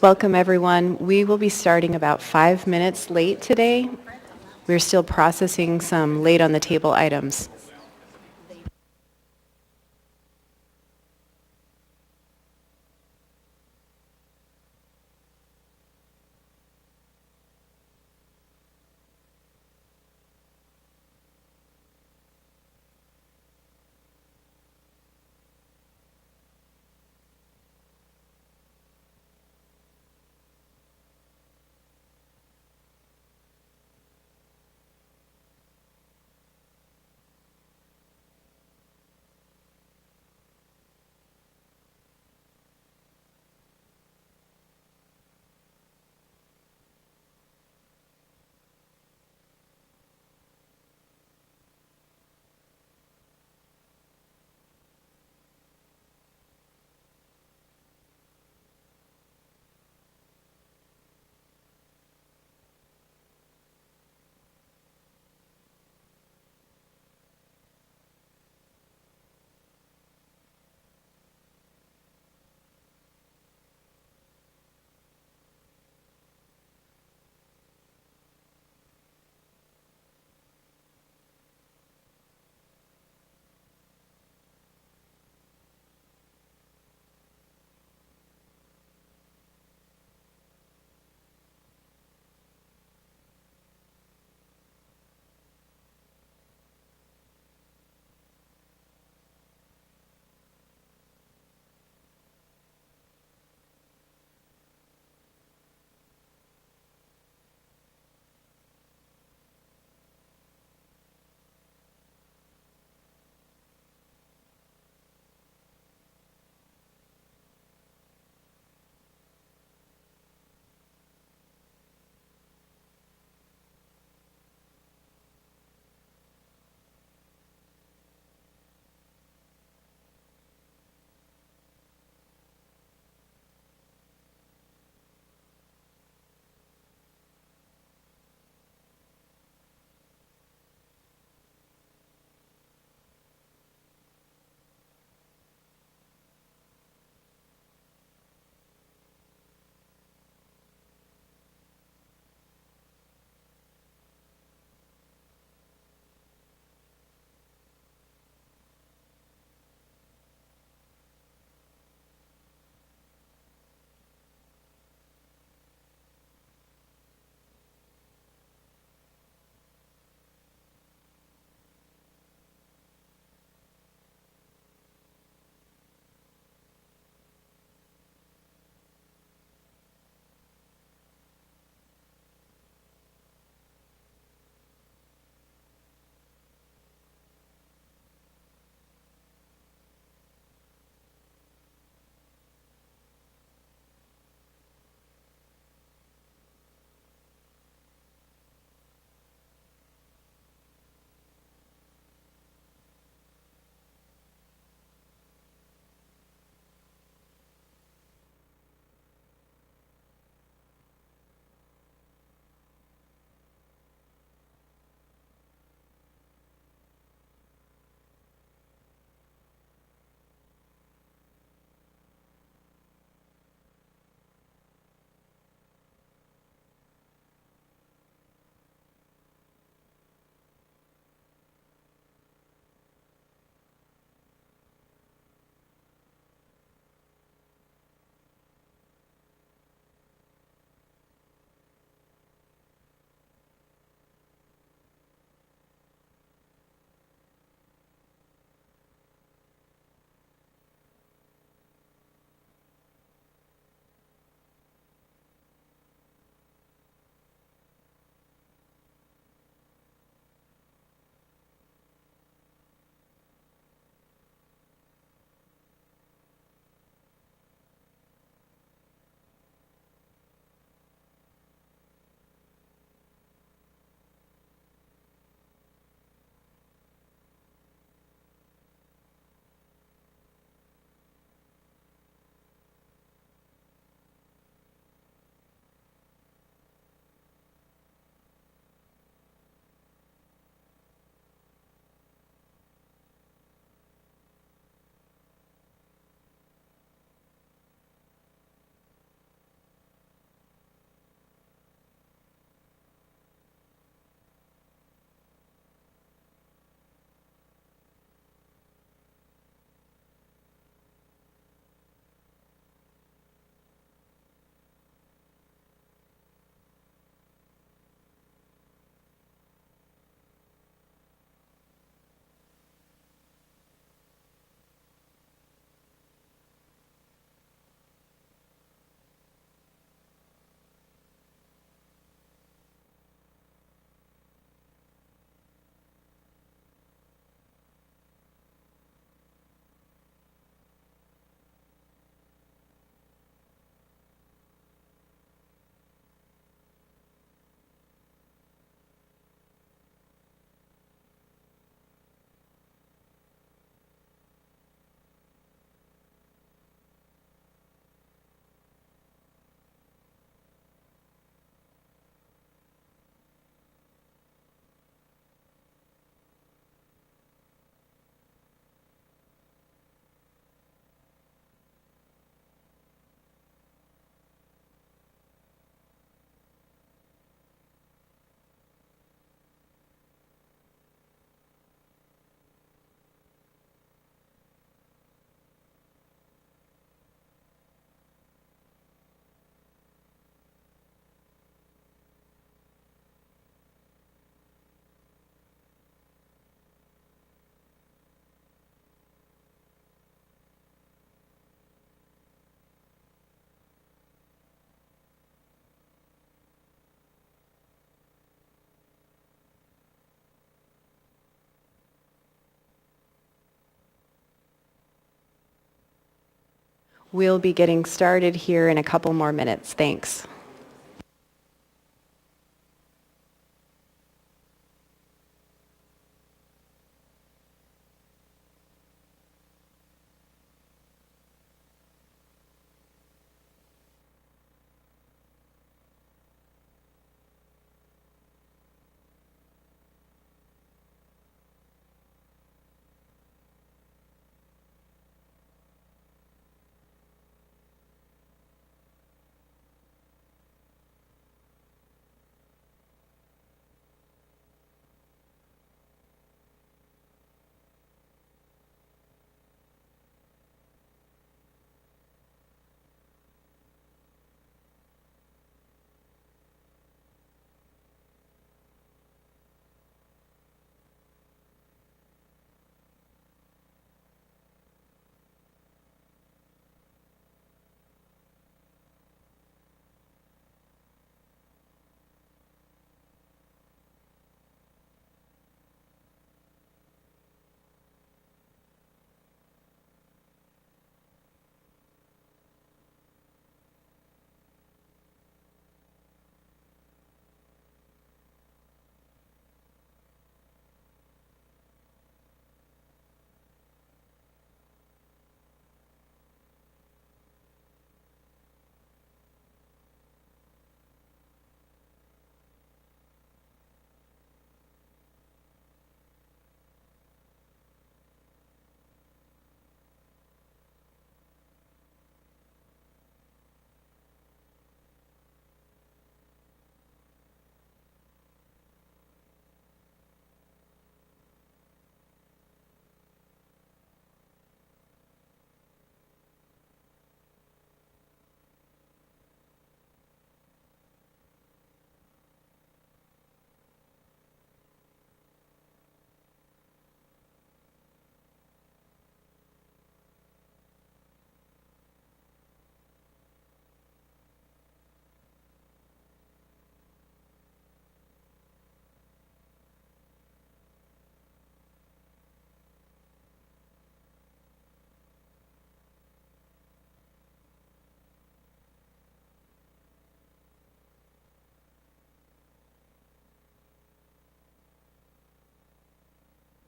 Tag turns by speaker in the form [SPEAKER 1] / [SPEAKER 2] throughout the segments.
[SPEAKER 1] Welcome, everyone. We will be starting about 5 minutes late today. We're still processing some late on the table items. We'll be getting started here in a couple more minutes. Thanks.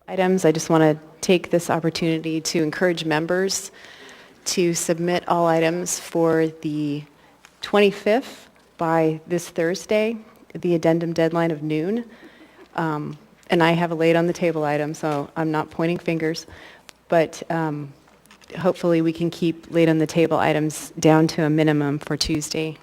[SPEAKER 1] Items. I just want to take this opportunity to encourage members to submit all items for the 25th by this Thursday, the addendum deadline of noon. And I have a late on the table item, so I'm not pointing fingers, but hopefully we can keep late on the table items down to a minimum for Tuesday.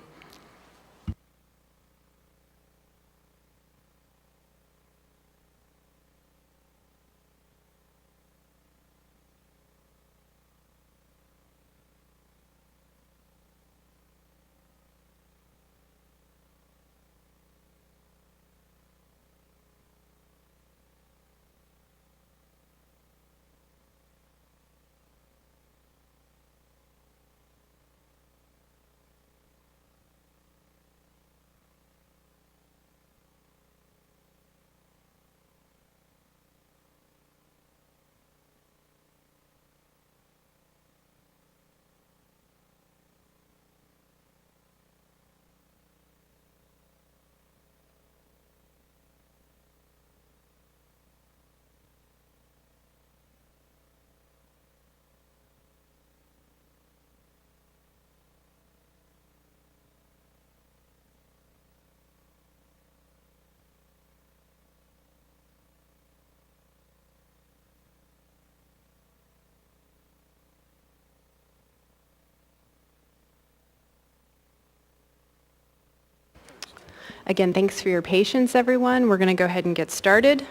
[SPEAKER 1] Again, thanks for your patience, everyone. We're going to go ahead and get started.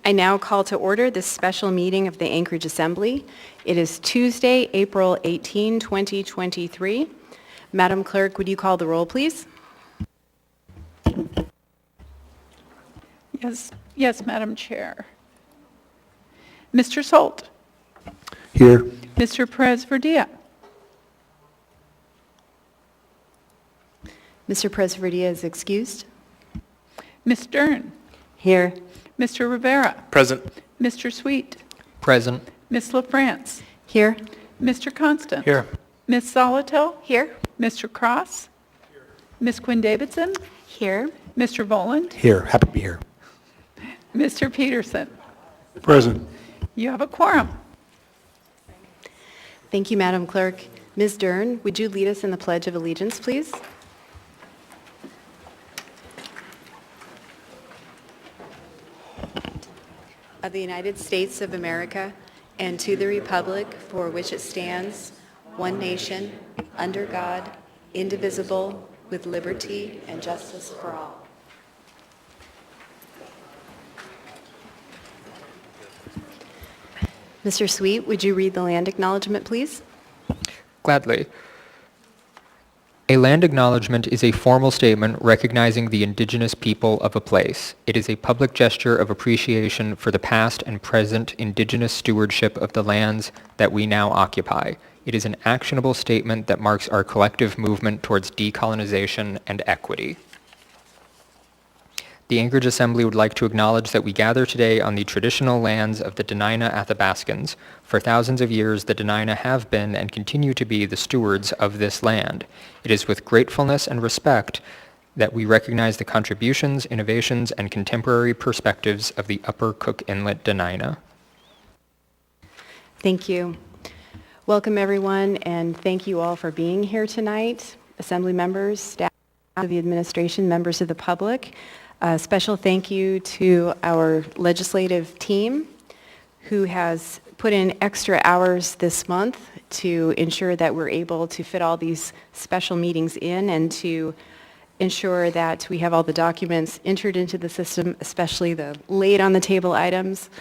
[SPEAKER 1] I now call to order this special meeting of the Anchorage Assembly. It is Tuesday, April 18, 2023. Madam Clerk, would you call the roll, please?
[SPEAKER 2] Yes, Madam Chair. Mr. Solt.
[SPEAKER 3] Here.
[SPEAKER 2] Mr. Perez-Verdia.
[SPEAKER 1] Mr. Perez-Verdia is excused.
[SPEAKER 2] Ms. Dern.
[SPEAKER 1] Here.
[SPEAKER 2] Mr. Rivera.
[SPEAKER 3] Present.
[SPEAKER 2] Mr. Sweet.
[SPEAKER 4] Present.
[SPEAKER 2] Ms. LaFrance,
[SPEAKER 1] Here.
[SPEAKER 2] Mr. Constant.
[SPEAKER 3] Here.
[SPEAKER 2] Ms. Solotel,
[SPEAKER 1] Here.
[SPEAKER 2] Mr. Cross, Ms. Quinn Davidson,
[SPEAKER 1] Here.
[SPEAKER 2] Mr. Voland,
[SPEAKER 3] Here. Happy to be here.
[SPEAKER 2] Mr. Peterson.
[SPEAKER 3] Present.
[SPEAKER 2] You have a quorum.
[SPEAKER 1] Thank you, Madam Clerk. Ms. Dern, would you lead us in the Pledge of Allegiance, please? Of the United States of America and to the republic for which it stands, one nation, under God, indivisible, with liberty and justice for all. Mr. Sweet, would you read the land acknowledgement, please?
[SPEAKER 4] Gladly. A land acknowledgement is a formal statement recognizing the indigenous people of a place. It is a public gesture of appreciation for the past and present indigenous stewardship of the lands that we now occupy. It is an actionable statement that marks our collective movement towards decolonization and equity. The Anchorage Assembly would like to acknowledge that we gather today on the traditional lands of the Dena'ina Athabascans. For thousands of years, the Dena'ina have been and continue to be the stewards of this land. It is with gratefulness and respect that we recognize the contributions, innovations, and contemporary perspectives of the Upper Cook Inlet Dena'ina.
[SPEAKER 1] Thank you. Welcome, everyone, and thank you all for being here tonight. Assembly members, staff of the administration, members of the public. A special thank you to our legislative team who has put in extra hours this month to ensure that we're able to fit all these special meetings in and to ensure that we have all the documents entered into the system, especially the laid on the table items,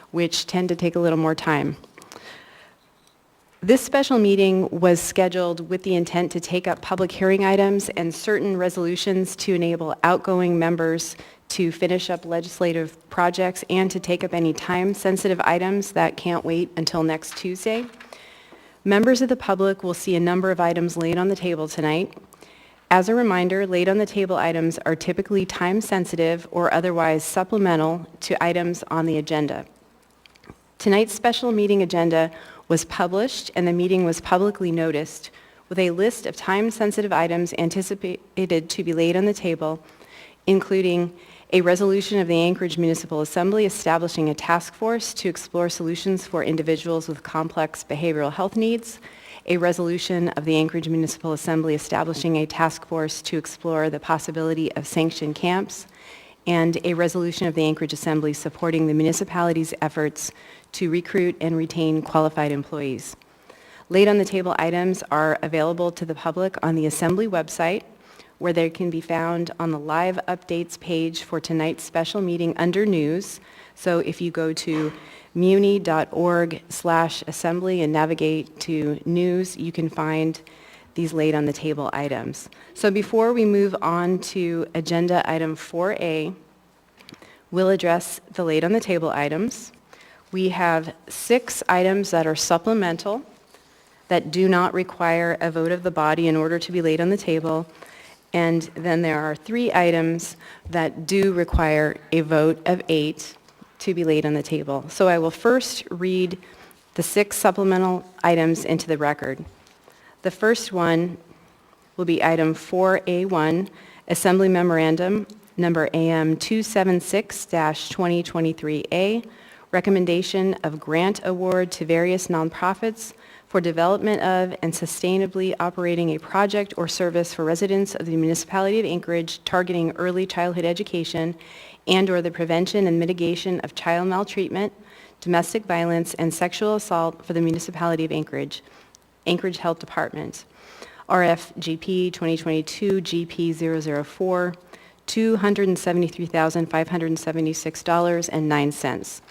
[SPEAKER 1] which tend to take a little more time. This special meeting was scheduled with the intent to take up public hearing items and certain resolutions to enable outgoing members to finish up legislative projects and to take up any time-sensitive items that can't wait until next Tuesday. Members of the public will see a number of items laid on the table tonight. As a reminder, laid on the table items are typically time-sensitive or otherwise supplemental to items on the agenda. Tonight's special meeting agenda was published and the meeting was publicly noticed with a list of time-sensitive items anticipated to be laid on the table, including a resolution of the Anchorage Municipal Assembly establishing a task force to explore solutions for individuals with complex behavioral health needs, a resolution of the Anchorage Municipal Assembly establishing a task force to explore the possibility of sanctioned camps, and a resolution of the Anchorage Assembly supporting the municipality's efforts to recruit and retain qualified employees. Laid on the table items are available to the public on the Assembly website, where they can be found on the live updates page for tonight's special meeting under news. So if you go to muni.org/assembly and navigate to news, you can find these laid on the table items. So before we move on to agenda item 4A, we'll address the laid on the table items. We have 6 items that are supplemental that do not require a vote of the body in order to be laid on the table. And then there are 3 items that do require a vote of 8 to be laid on the table. So I will first read the 6 supplemental items into the record. The first one will be item 4A1, Assembly Memorandum number AM 276-2023A, recommendation of grant award to various nonprofits for development of and sustainably operating a project or service for residents of the municipality of Anchorage targeting early childhood education and/or the prevention and mitigation of child maltreatment, domestic violence, and sexual assault for the municipality of Anchorage, Anchorage Health Department, RFGP 2022 GP004, $273,576.09.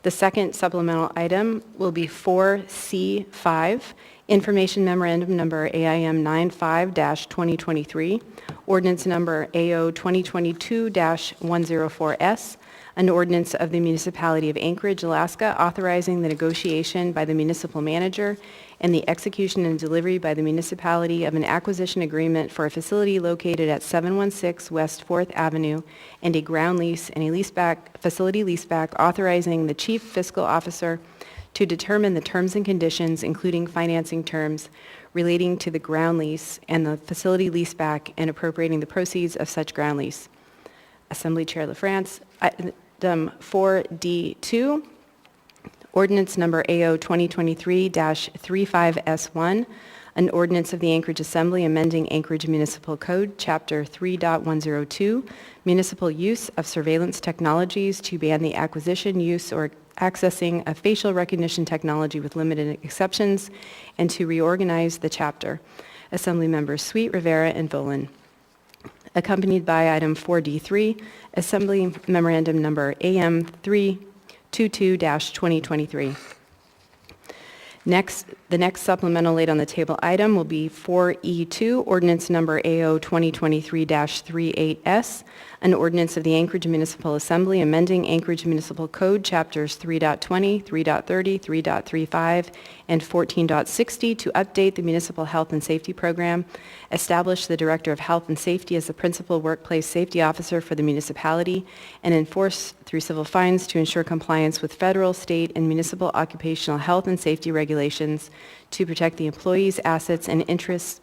[SPEAKER 1] The second supplemental item will be 4C5, Information Memorandum number AIM 95-2023, Ordinance number AO 2022-104S, an ordinance of the Municipality of Anchorage, Alaska, authorizing the negotiation by the municipal manager and the execution and delivery by the municipality of an acquisition agreement for a facility located at 716 West 4th Avenue and a ground lease and a facility leaseback, authorizing the chief fiscal officer to determine the terms and conditions, including financing terms, relating to the ground lease and the facility leaseback and appropriating the proceeds of such ground lease. Assembly Chair LaFrance. Item 4D2, ordinance number AO 2023-35S1, an ordinance of the Anchorage Assembly amending Anchorage Municipal Code, Chapter 3.102, municipal use of surveillance technologies to ban the acquisition, use, or accessing of facial recognition technology with limited exceptions, and to reorganize the chapter. Assembly members Sweet, Rivera, and Volan. Accompanied by item 4D3, Assembly Memorandum Number AM 322-2023. Next, the next supplemental laid on the table item will be 4E2, Ordinance Number AO 2023-38S, an ordinance of the Anchorage Municipal Assembly amending Anchorage Municipal Code Chapters 3.20, 3.30, 3.35, and 14.60 to update the Municipal Health and Safety Program, establish the Director of Health and Safety as the principal workplace safety officer for the municipality, and enforce through civil fines to ensure compliance with federal, state, and municipal occupational health and safety regulations to protect the employees, assets, and interests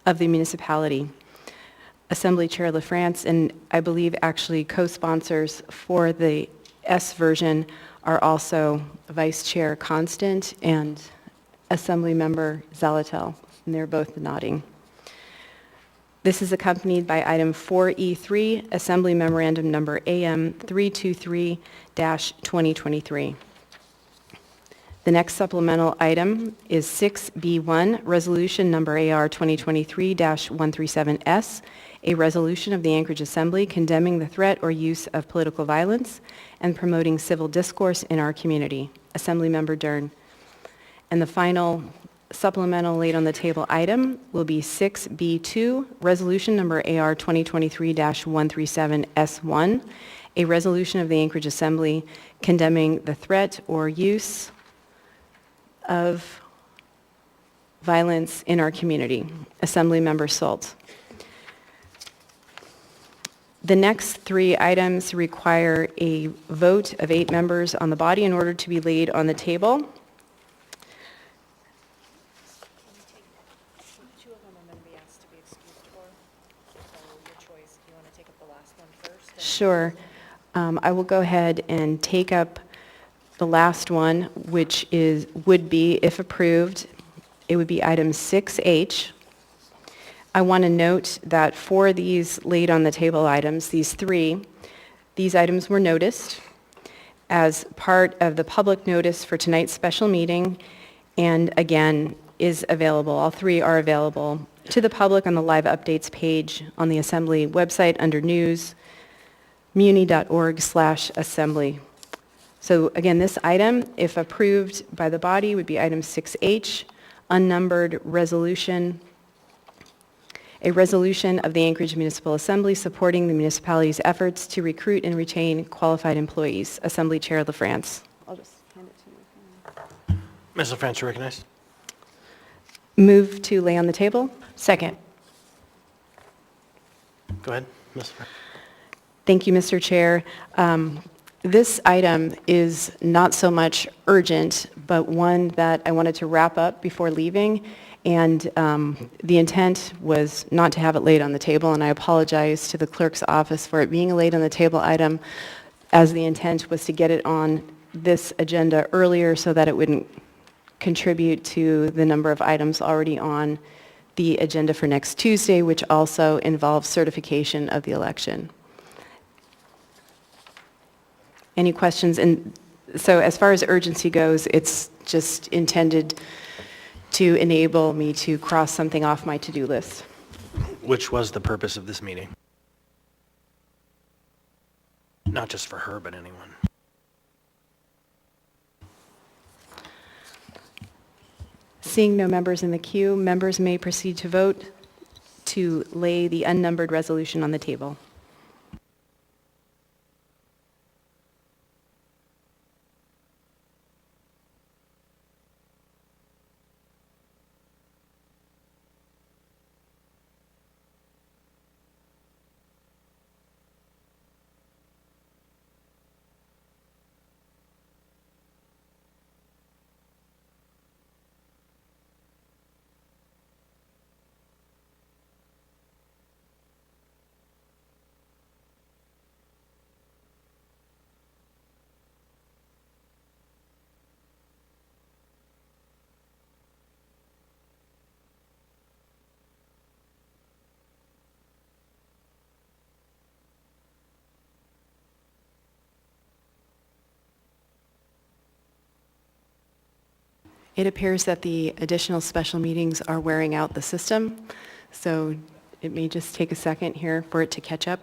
[SPEAKER 1] of the municipality. Assembly Chair LaFrance, and I believe actually co-sponsors for the S version are also Vice Chair Constant and Assembly Member Zalatel, and they're both nodding. This is accompanied by item 4E3, Assembly Memorandum Number AM 323-2023. The next supplemental item is 6B1, Resolution Number AR 2023-137S, a resolution of the Anchorage Assembly condemning the threat or use of political violence and promoting civil discourse in our community. Assembly Member Dern. And the final supplemental laid on the table item will be 6B2, Resolution Number AR 2023-137S1, a resolution of the Anchorage Assembly condemning the threat or use of violence in our community. Assembly Member Salt. The next three items require a vote of 8 members on the body in order to be laid on the table. Two of them I'm going to be asked to be excused for, so your choice. Do you want to take up the last one first? Sure. I will go ahead and take up the last one, which would be, if approved, it would be item 6H. I want to note that for these laid on the table items, these items were noticed as part of the public notice for tonight's special meeting, and again, is available. All three are available to the public on the live updates page on the Assembly website under news, muni.org/assembly. So again, this item, if approved by the body, would be item 6H, unnumbered resolution, a resolution of the Anchorage Municipal Assembly supporting the municipality's efforts to recruit and retain qualified employees. Assembly Chair LaFrance. I'll just hand it to you.
[SPEAKER 3] Ms. LaFrance, you recognized.
[SPEAKER 1] Move to lay on the table. Second.
[SPEAKER 3] Go ahead, Ms. LaFrance.
[SPEAKER 1] Thank you, Mr. Chair. This item is not so much urgent, but one that I wanted to wrap up before leaving. And the intent was not to have it laid on the table, and I apologize to the clerk's office for it being a laid on the table item, as the intent was to get it on this agenda earlier so that it wouldn't contribute to the number of items already on the agenda for next Tuesday, which also involves certification of the election. Any questions? And so as far as urgency goes, it's just intended to enable me to cross something off my to-do list.
[SPEAKER 3] Which was the purpose of this meeting? Not just for her, but anyone.
[SPEAKER 1] Seeing no members in the queue, members may proceed to vote to lay the unnumbered resolution on the table. It appears that the additional special meetings are wearing out the system, so it may just take a second here for it to catch up.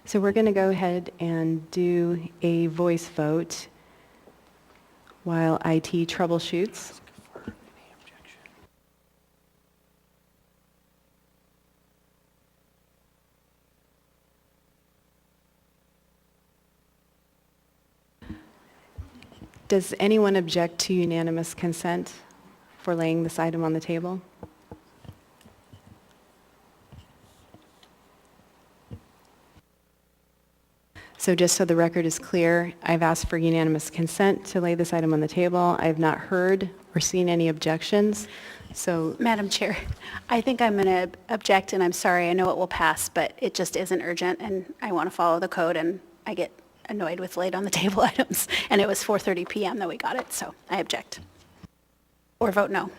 [SPEAKER 1] So we're going to go ahead and do a voice vote while IT troubleshoots. Does anyone object to unanimous consent for laying this item on the table? So just so the record is clear, I've asked for unanimous consent to lay this item on the table. I have not heard or seen any objections, so...
[SPEAKER 5] Madam Chair, I think I'm going to object, and I'm sorry, I know it will pass, but it just isn't urgent, and I want to follow the code, and I get annoyed with laid on the table items, and it was 4:30 PM that we got it, so I object. Or vote no.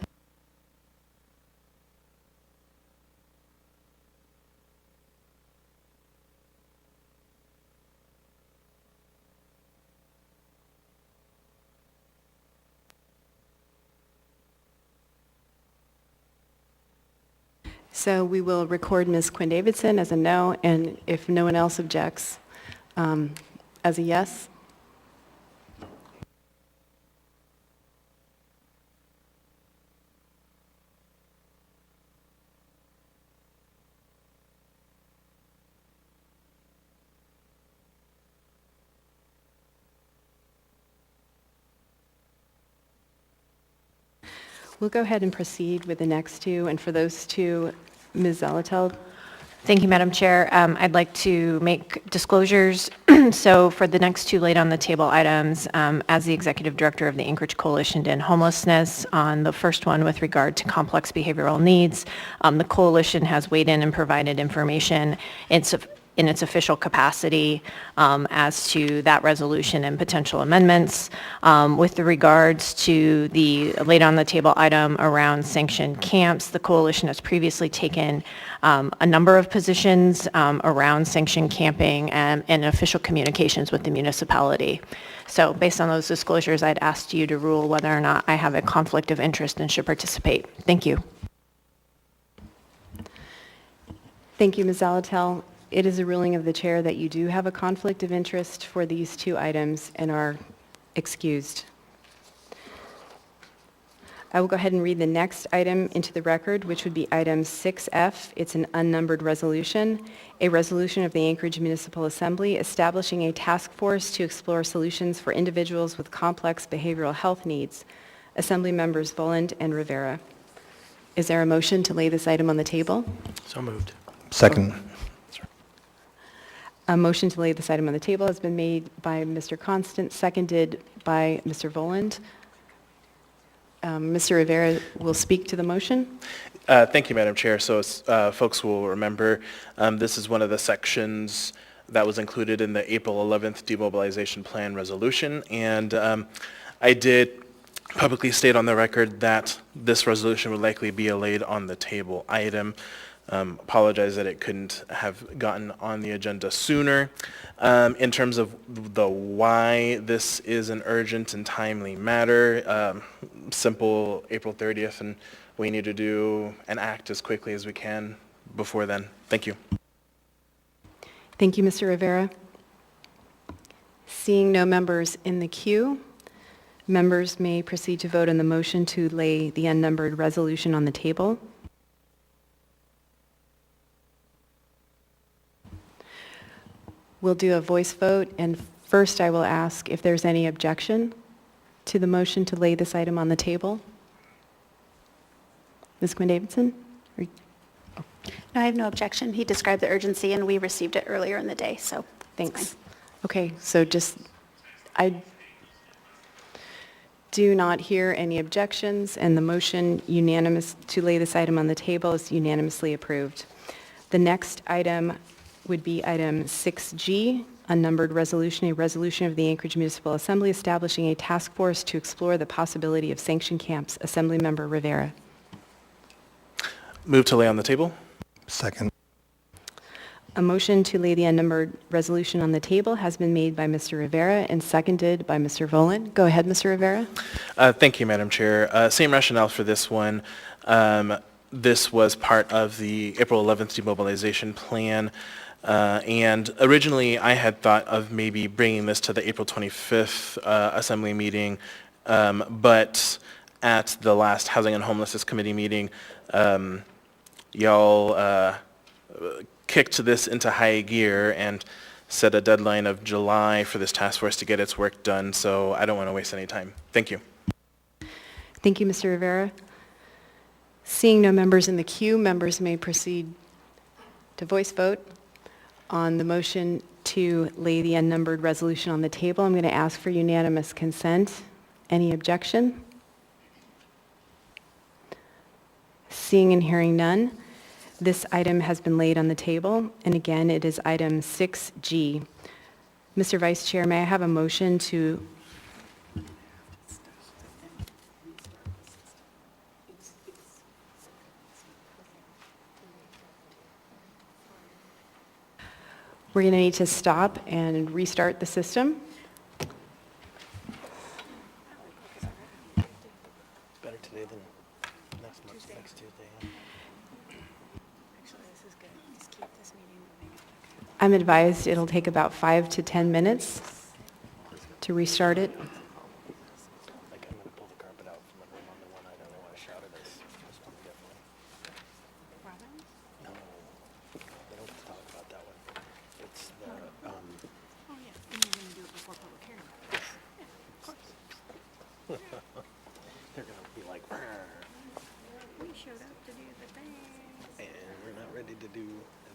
[SPEAKER 1] So we will record Ms. Quinn Davidson as a no, and if no one else objects, as a yes. We'll go ahead and proceed with the next two, and for those two, Ms. Zalatel.
[SPEAKER 6] Thank you, Madam Chair. I'd like to make disclosures. So for the next two laid on the table items, as the Executive Director of the Anchorage Coalition to End Homelessness, on the first one with regard to complex behavioral needs, the coalition has weighed in and provided information in its official capacity as to that resolution and potential amendments. With regards to the laid on the table item around sanctioned camps, the coalition has previously taken a number of positions around sanctioned camping and official communications with the municipality. So based on those disclosures, I'd ask you to rule whether or not I have a conflict of interest and should participate. Thank you.
[SPEAKER 1] Thank you, Ms. Zalatel. It is a ruling of the chair that you do have a conflict of interest for these two items and are excused. I will go ahead and read the next item into the record, which would be item 6F. It's an unnumbered resolution, a resolution of the Anchorage Municipal Assembly establishing a task force to explore solutions for individuals with complex behavioral health needs. Assembly members Voland and Rivera. Is there a motion to lay this item on the table?
[SPEAKER 3] So moved.
[SPEAKER 7] Second.
[SPEAKER 1] A motion to lay this item on the table has been made by Mr. Constant, seconded by Mr. Voland. Mr. Rivera will speak to the motion.
[SPEAKER 8] Thank you, Madam Chair. So as folks will remember, this is one of the sections that was included in the April 11th demobilization plan resolution, and I did publicly state on the record that this resolution would likely be a laid on the table item. Apologize that it couldn't have gotten on the agenda sooner. In terms of the why this is an urgent and timely matter, simple April 30th, and we need to do and act as quickly as we can before then. Thank you.
[SPEAKER 1] Thank you, Mr. Rivera. Seeing no members in the queue, members may proceed to vote on the motion to lay the unnumbered resolution on the table. We'll do a voice vote, and first I will ask if there's any objection to the motion to lay this item on the table. Ms. Quinn Davidson?
[SPEAKER 5] No, I have no objection. He described the urgency, and we received it earlier in the day, so it's
[SPEAKER 1] Thanks.
[SPEAKER 5] fine.
[SPEAKER 1] Okay, so I do not hear any objections, and the motion unanimous to lay this item on the table is unanimously approved. The next item would be item 6G, unnumbered resolution, a resolution of the Anchorage Municipal Assembly establishing a task force to explore the possibility of sanction camps. Assemblymember Rivera.
[SPEAKER 8] Move to lay on the table.
[SPEAKER 7] Second.
[SPEAKER 1] A motion to lay the unnumbered resolution on the table has been made by Mr. Rivera and seconded by Mr. Volan. Go ahead, Mr. Rivera.
[SPEAKER 8] Thank you, Madam Chair. Same rationale for this one. This was part of the April 11th demobilization plan. And originally, I had thought of maybe bringing this to the April 25th Assembly meeting, but at the last Housing and Homelessness Committee meeting, y'all kicked this into high gear and set a deadline of July for this task force to get its work done, so I don't want to waste any time. Thank you.
[SPEAKER 1] Thank you, Mr. Rivera. Seeing no members in the queue, members may proceed to voice vote on the motion to lay the unnumbered resolution on the table. I'm going to ask for unanimous consent. Any objection? Seeing and hearing none, this item has been laid on the table, and again, it is item 6G. Mr. Vice Chair, may I have a motion to... We're going to need to stop and restart the system.
[SPEAKER 3] Better today than next Tuesday.
[SPEAKER 1] I'm advised it'll take about 5 to 10 minutes to restart it.
[SPEAKER 3] Like, I'm gonna pull the carpet out from under on the one I don't want to shout at us. This one definitely. No, they don't talk about that one. It's the,
[SPEAKER 5] Oh, yeah, and you're going to do it before public hearing. Of course.
[SPEAKER 3] they're gonna be like, "Rrr,"
[SPEAKER 5] We showed up to do the thing.
[SPEAKER 3] and we're not ready to do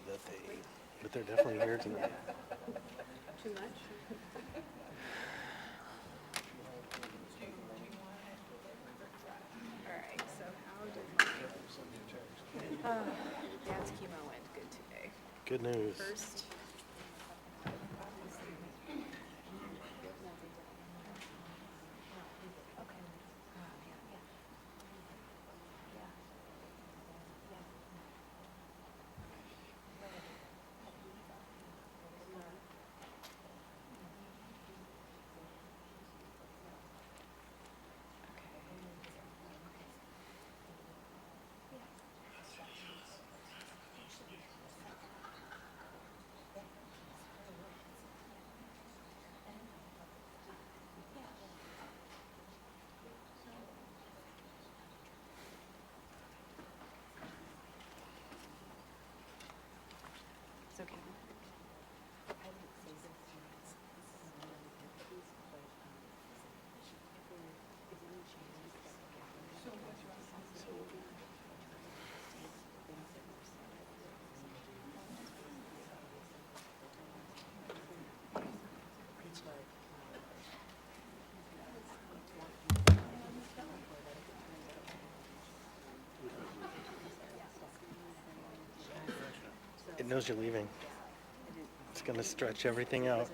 [SPEAKER 3] the thing. But they're definitely here tonight.
[SPEAKER 1] Too much? All right, so how did Dad's chemo went good today.
[SPEAKER 3] Good news.
[SPEAKER 1] First, it's okay.
[SPEAKER 3] It knows you're leaving. It's gonna stretch everything out.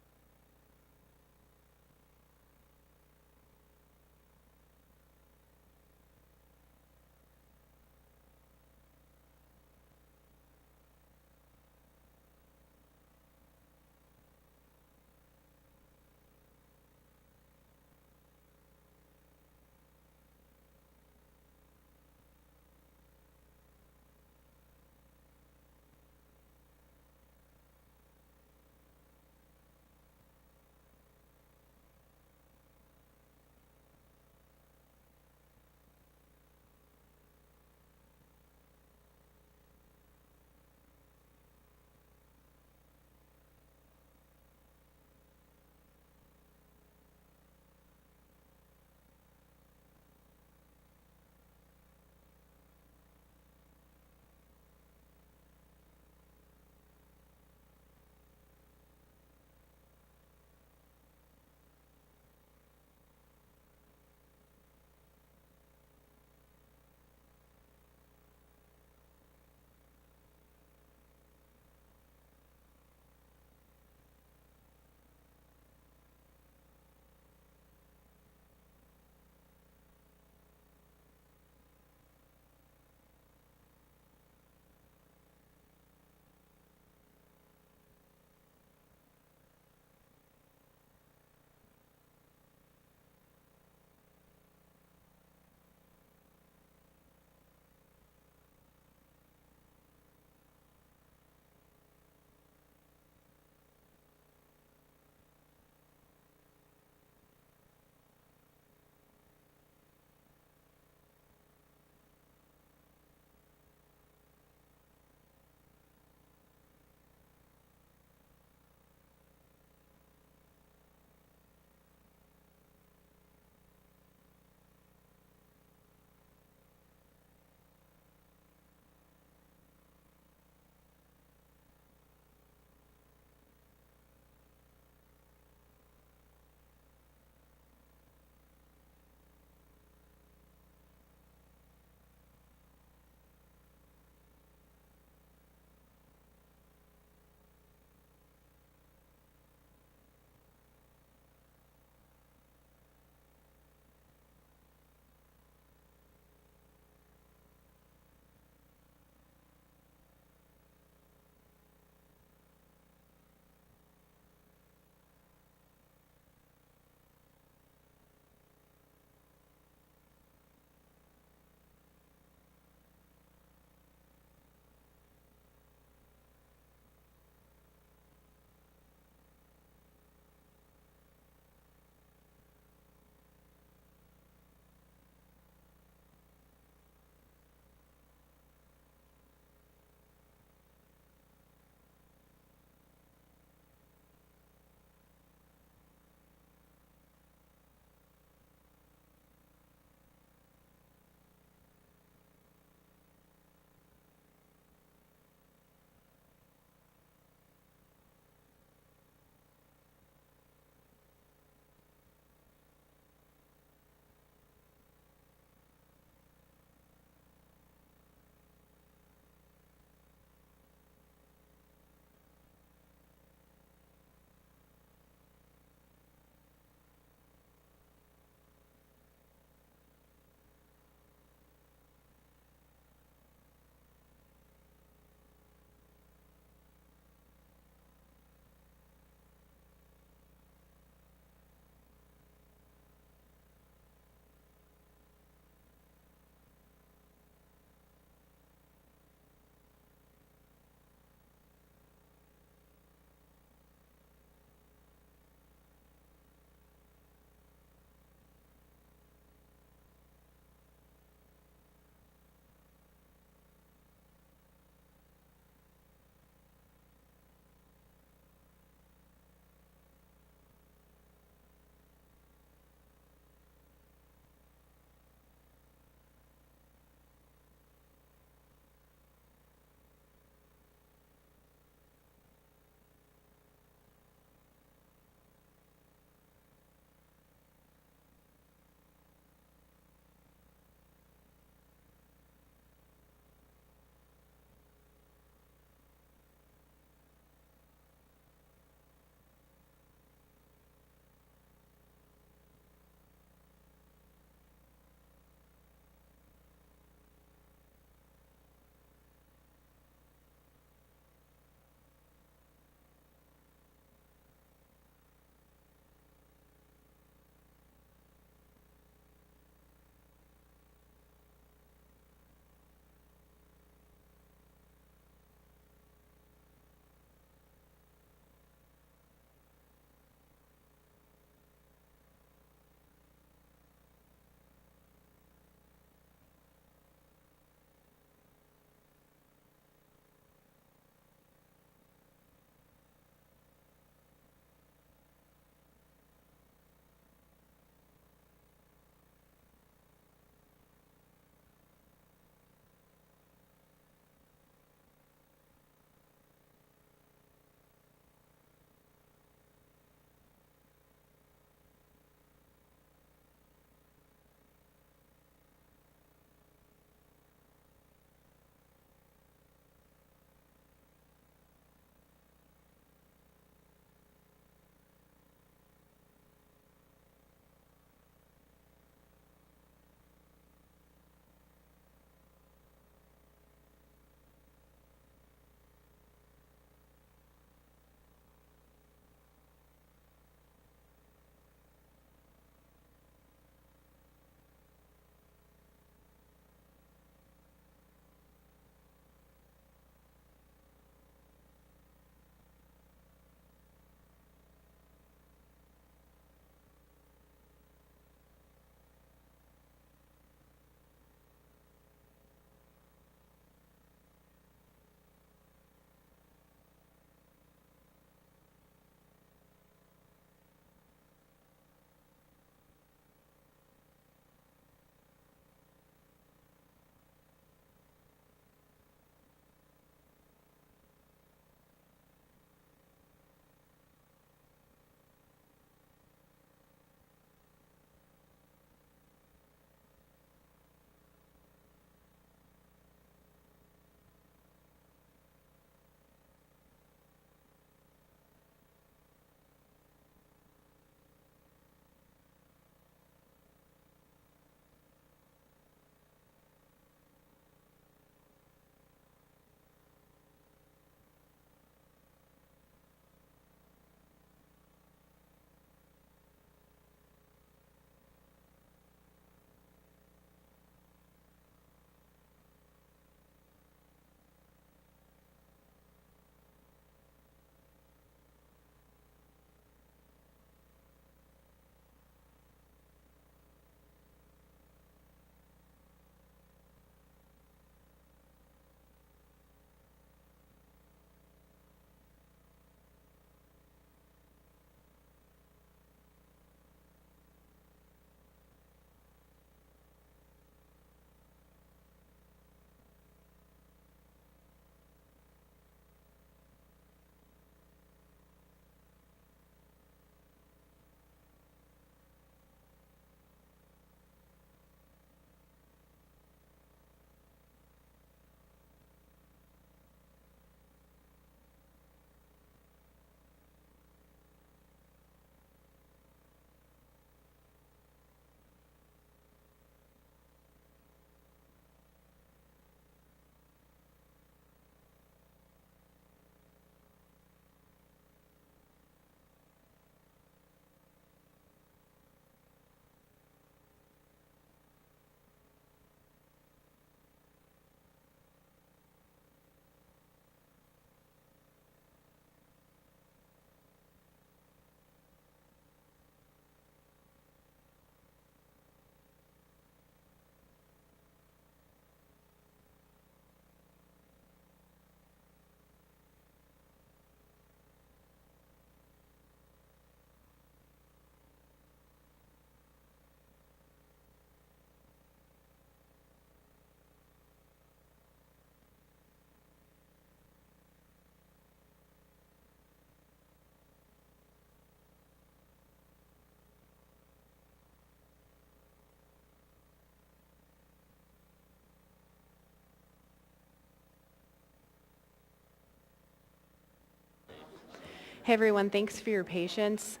[SPEAKER 1] Hey, everyone, thanks for your patience.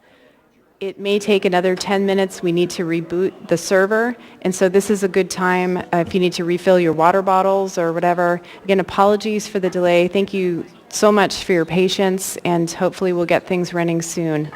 [SPEAKER 1] It may take another 10 minutes. We need to reboot the server, and so this is a good time if you need to refill your water bottles or whatever. Again, apologies for the delay. Thank you so much for your patience, and hopefully we'll get things running soon.